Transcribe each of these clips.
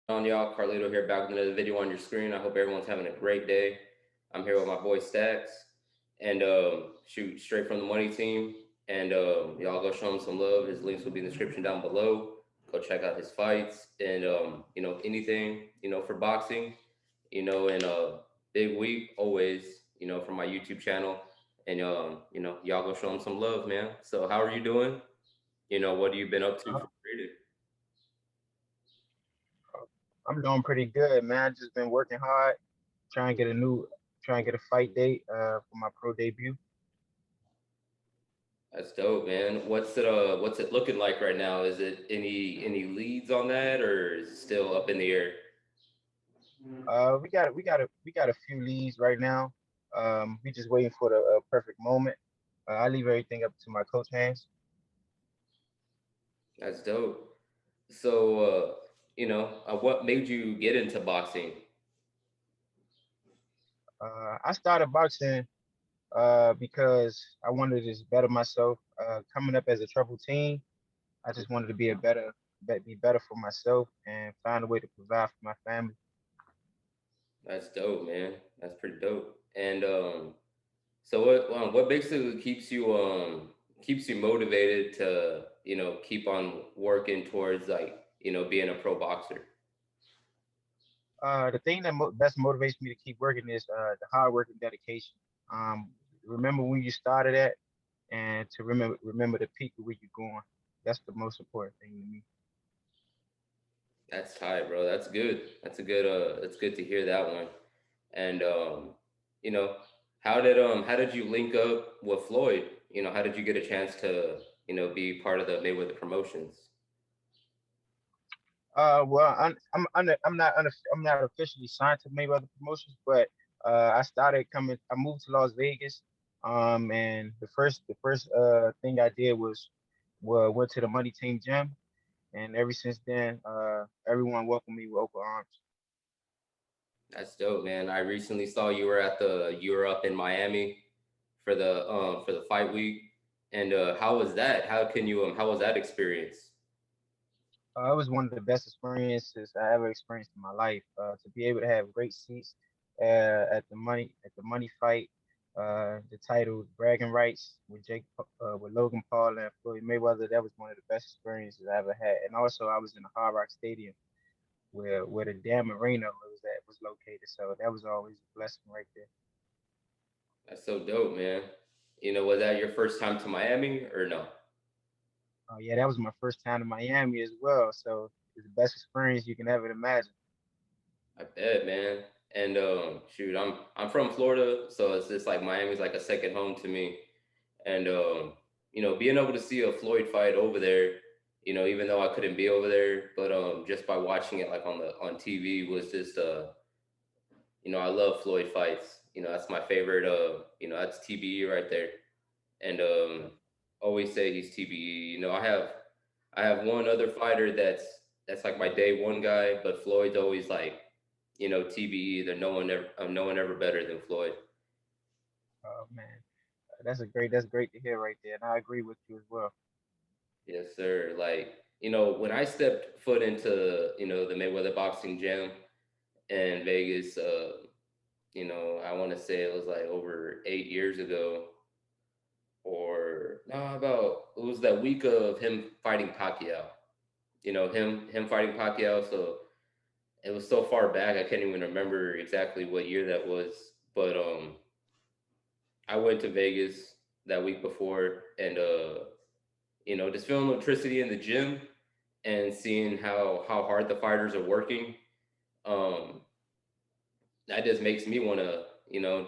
On y'all? Carlito here, back with another video on your screen. I hope everyone's having a great day. I'm here with my boy Stacks, and shoot straight from the money team. And y'all go show him some love. His links will be in the description down below. Go check out his fights and anything for boxing. In a big week always. For my YouTube channel, and y'all go show him some love, man. So how are you doing? What have you been up to Uh, for trading? I'm doing pretty good, man. Just been working hard, trying to get a new, trying to get a fight date for my pro debut. That's dope, man. What's it looking like right now? Is it any leads on that, or is it still up in the air? We got a few leads right now. We just waiting for the perfect moment. I leave everything up to my coach hands. That's dope. So, what made you get into boxing? I started boxing because I wanted to just better myself. Coming up as a troubled teen, I just wanted to be better for myself and find a way to provide for my family. That's dope, man. That's pretty dope. And so what basically keeps you motivated to keep on working towards like being a pro boxer? The thing that best motivates me to keep working is the hard work and dedication. Um, remember when you started at, and to remember the peak of where you're going. That's the most important thing to me. That's tight, bro. That's good. That's good to hear that one. And you know, how did you link up with Floyd? How did you get a chance to, be part of the Mayweather promotions? Well, I'm not officially signed to Mayweather Promotions, but I started coming. I moved to Las Vegas, and the first thing I did was went to the Money Team gym, and ever since then, everyone welcomed me with open arms. That's dope, man. I recently saw you were up in Miami for the fight week. And how was that? How was that experience? It was one of the best experiences I ever experienced in my life. To be able to have great seats at the money fight, the title bragging rights with Logan Paul and Floyd Mayweather. That was one of the best experiences I ever had. And also, I was in the Hard Rock Stadium where the damn arena was located. So that was always a blessing right there. That's so dope, man. Was that your first time to Miami or no? Yeah, that was my first time in Miami as well. So it's the best experience you can ever imagine. I bet, man. And shoot, I'm from Florida, so it's just like Miami's like a second home to me. And being able to see a Floyd fight over there, even though I couldn't be over there, but just by watching it like on TV was just I love Floyd fights. That's my favorite. That's TBE right there. And always say he's TBE. I have one other fighter that's like my day one guy, but Floyd's always like TBE. There's no one ever better than Floyd. Oh man, that's great to hear right there, and I agree with you as well. Yes, sir. Like when I stepped foot into the Mayweather boxing gym in Vegas, I want to say it was like over 8 years ago, or no, about it was that week of him fighting Pacquiao. Him fighting Pacquiao. So it was so far back I can't even remember exactly what year that was. But I went to Vegas that week before, and just feeling electricity in the gym and seeing how hard the fighters are working. Um, that just makes me want to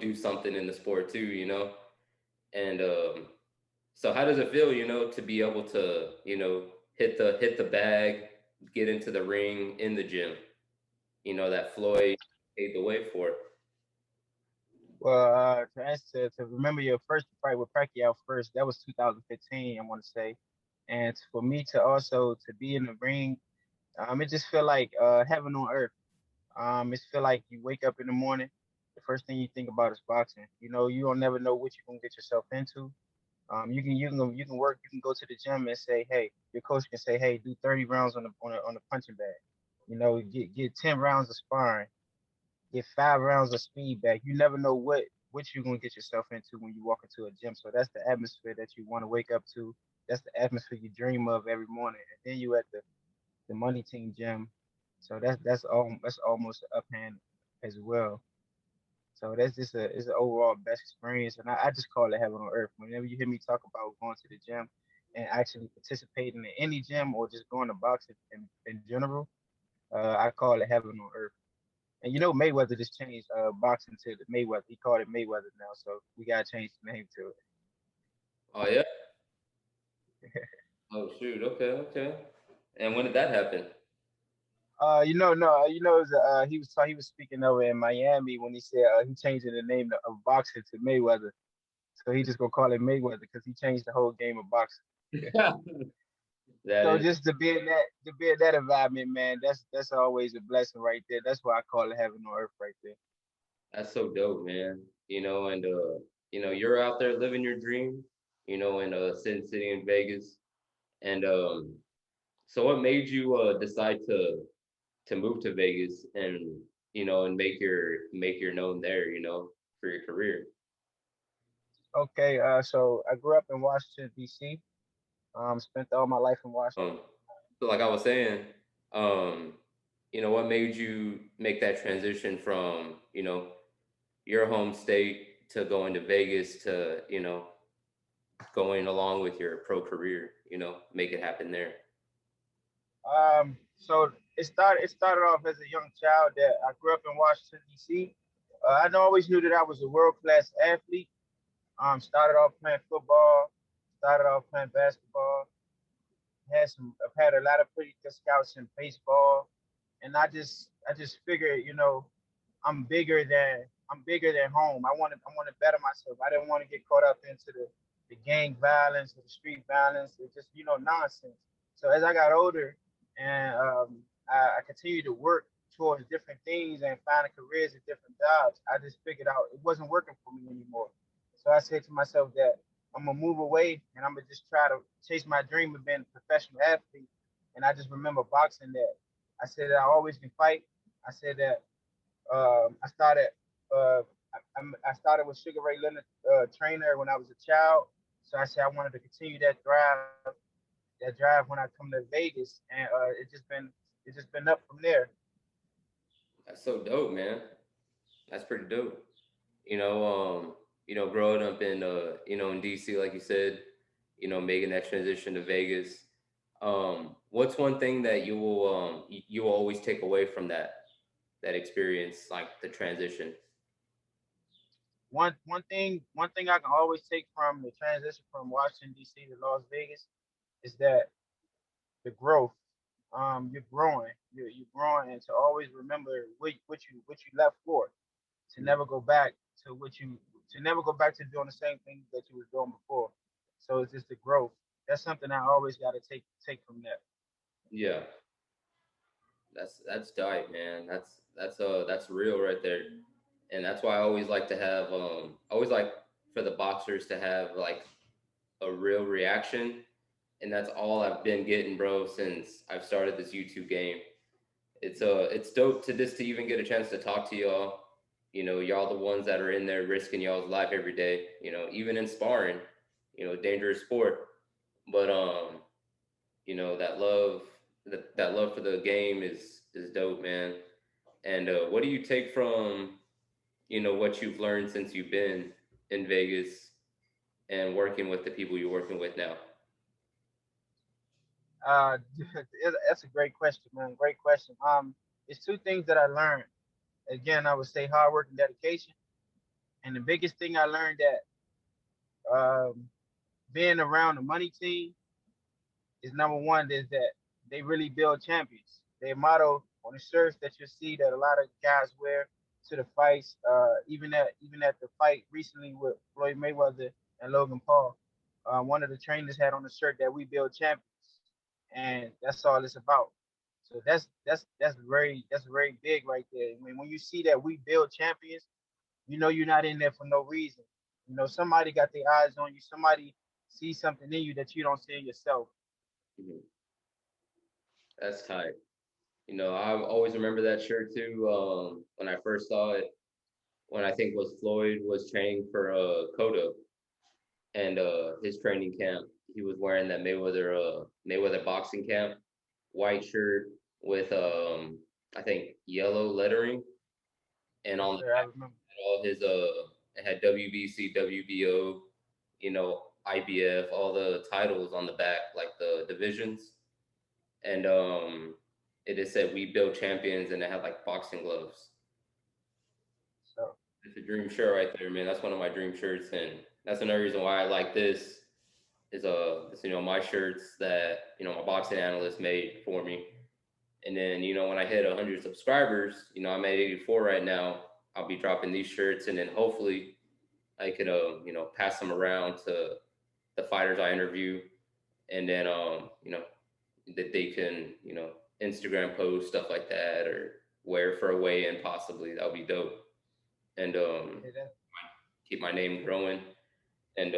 do something in the sport too. And so how does it feel, to be able to hit the bag, get into the ring in the gym, that Floyd paved the way for? Well, to remember your first fight with Pacquiao first, that was 2015, I want to say, and for me to also to be in the ring, it just feel like heaven on earth. It feel like you wake up in the morning, the first thing you think about is boxing. You know, you don't never know what you're gonna get yourself into. You can work. You can go to the gym and say, hey, your coach can say, hey, do 30 rounds on the punching bag. Get 10 rounds of sparring, get 5 rounds of speed back. You never know what you're gonna get yourself into when you walk into a gym. So that's the atmosphere that you want to wake up to. That's the atmosphere you dream of every morning. And then you at the money team gym. So that's almost an uphand as well. So that's just it's an overall best experience, and I just call it heaven on earth. Whenever you hear me talk about going to the gym and actually participating in any gym or just going to boxing in general, I call it heaven on earth. And Mayweather just changed boxing to the Mayweather. He called it Mayweather now, so we gotta change the name to Oh yeah. it. Oh shoot. Okay. Okay. And when did that happen? No, he was speaking over in Miami when he said he changing the name of boxing to Mayweather. So he just gonna call it Mayweather because he changed the whole game of boxing. That So is just to be in that environment, man, that's always a blessing right there. That's why I call it heaven on earth right there. that's so dope, man. And you're out there living your dream. In Sin City in Vegas, and so what made you decide to move to Vegas and and make your known there, for your career. Okay, so I grew up in Washington D.C. Spent all my life in Washington. Um, so like I was saying, um, what made you make that transition from, your home state to going to Vegas to, going along with your pro career, make it happen there. So it started off as a young child that I grew up in Washington D.C. I always knew that I was a world class athlete. Started off playing football, started off playing basketball. I've had a lot of pretty good scouts in baseball, and I just figured, I'm bigger than home. I want to better myself. I didn't want to get caught up into the gang violence or the street violence. It's just nonsense. So as I got older and I continued to work towards different things and finding careers at different jobs, I just figured out it wasn't working for me anymore. So I said to myself that I'm gonna move away and I'm gonna just try to chase my dream of being a professional athlete. And I just remember boxing that. I said that I always can fight. I said that I started uh, I started with Sugar Ray Leonard trainer when I was a child. So I said I wanted to continue that drive when I come to Vegas, and it's just been up from there. That's so dope, man. That's pretty dope. Growing up in DC, like you said, making that transition to Vegas. What's one thing that you will always take away from that experience, like the transition? One thing I can always take from the transition from Washington D.C. to Las Vegas is that the growth. You're growing. You're growing, and to always remember what you left for. To never go back to what you to never go back to doing the same thing that you was doing before. So it's just the growth. That's something I always got to take from that. Yeah, that's tight, man. That's real right there, and that's why I always like to have I always like for the boxers to have like a real reaction, and that's all I've been getting, bro, since I've started this YouTube game. It's dope to even get a chance to talk to y'all. Y'all the ones that are in there risking y'all's life every day. Even in sparring, dangerous sport. But that love for the game is dope, man. And what do you take from what you've learned since you've been in Vegas and working with the people you're working with now? That's a great question, man. Great question. It's two things that I learned. Again, I would say hard work and dedication. And the biggest thing I learned that being around the money team is number one is that they really build champions. Their motto on the shirts that you see that a lot of guys wear to the fights, even at the fight recently with Floyd Mayweather and Logan Paul, one of the trainers had on the shirt that we build champions, and that's all it's about. So that's very big right there. When you see that we build champions, you're not in there for no reason. Somebody got their eyes on you. Somebody sees something in you that you don't see in yourself. Mhm. That's tight. I always remember that shirt too. When I first saw it, when I think was Floyd was training for Cotto and his training camp, he was wearing that Mayweather boxing camp white shirt with I think yellow lettering, and Yes, on the sir. I back remember. all his it had WBC, WBO, IBF, all the titles on the back, like the divisions, and it just said "We Build Champions," and it had like boxing gloves. So, It's a dream shirt right there, man. That's one of my dream shirts, and that's another reason why I like this. My shirts that my boxing analyst made for me. And then when I hit 100 subscribers, I'm at 84 right now. I'll be dropping these shirts, and then hopefully I could pass them around to the fighters I interview, and then that they can Instagram post stuff like that or wear for a weigh-in possibly. That would be dope, and yeah, that, keep my name growing, and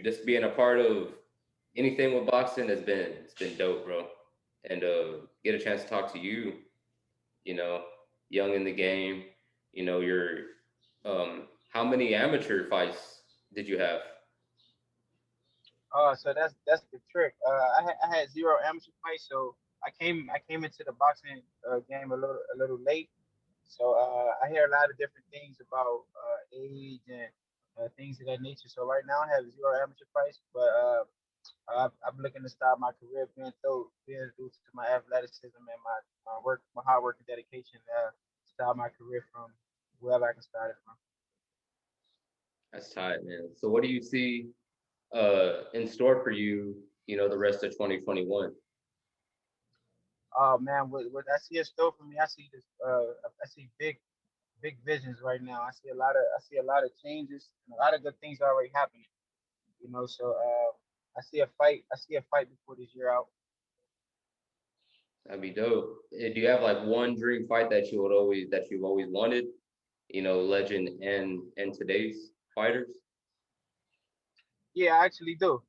just being a part of anything with boxing has been dope, bro. And get a chance to talk to you, you know, young in the game. You're how many amateur fights did you have? so that's the trick. I had zero amateur fights, so I came into the boxing game a little late. So I hear a lot of different things about age and things of that nature. So right now I have zero amateur fights, but I'm looking to start my career being due to my athleticism and my work, my hard work and dedication. Start my career from wherever I can start it from. That's tight, man. So what do you see in store for you? The rest of 2021. Oh man, what I see in store for me, I see this. I see big visions right now. I see a lot of changes and a lot of good things already happening. So I see a fight. I see a fight before this year out. That'd be dope. Do you have like one dream fight that you've always wanted? Legend and today's fighters. Yeah, I actually do.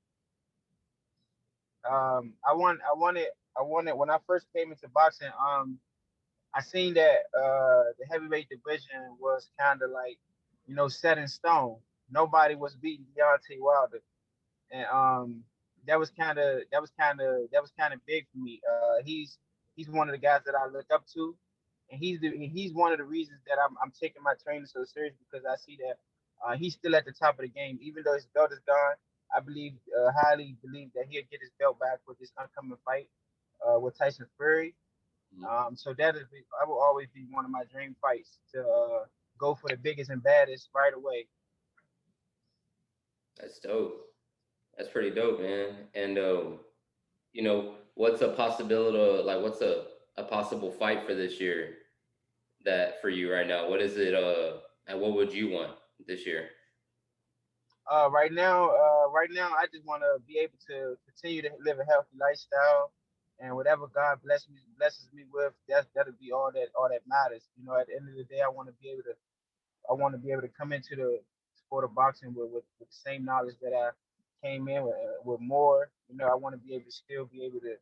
I wanted when I first came into boxing. I seen that the heavyweight division was kind of like, set in stone. Nobody was beating Deontay Wilder, and that was kind of big for me. He's one of the guys that I look up to, and he's one of the reasons that I'm taking my training so serious because I see that he's still at the top of the game, even though his belt is gone. I highly believe that he'll get his belt back with this upcoming fight with Tyson Fury. Mhm. So I will always be one of my dream fights to go for the biggest and baddest right away. That's dope. That's pretty dope, man. And what's a possibility? Like, what's a possible fight for this year that for you right now? What is it? And what would you want this year? Right now, I just want to be able to continue to live a healthy lifestyle, and whatever God blesses me with, that'll be all that matters. At the end of the day, I want to be able to come into the sport of boxing with the same knowledge that I came in with more. I want to be able to still be able to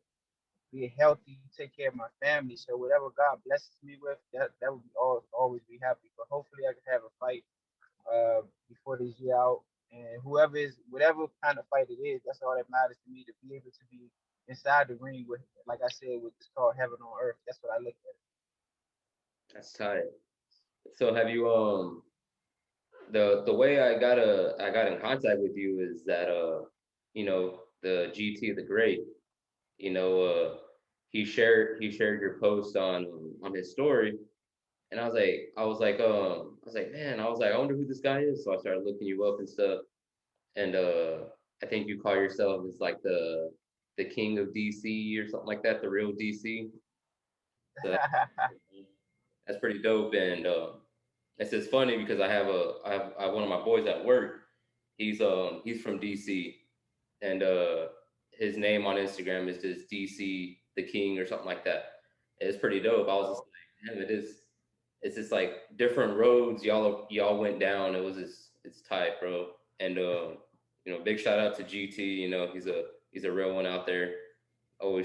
be healthy, take care of my family. So whatever God blesses me with, that would be always be happy. But hopefully, I can have a fight before this year out. And whatever kind of fight it is, that's all that matters to me to be able to be inside the ring with, like I said, with it's called heaven on earth. That's what I look at. That's tight. So have you the way I got in contact with you is that the GT the Great, you know uh he shared your post on his story, and I was like, man, I was like, I wonder who this guy is. So I started looking you up and stuff, and I think you call yourself as like the king of DC or something like that, the real DC. So that's pretty dope, and it's just funny because I have one of my boys at work. He's from DC, and his name on Instagram is just DC the King or something like that. It's pretty dope. I was just Oh, like, damn, it's just like different roads y'all went down. It's tight, bro. And big shout out to GT. He's a real one out there. Always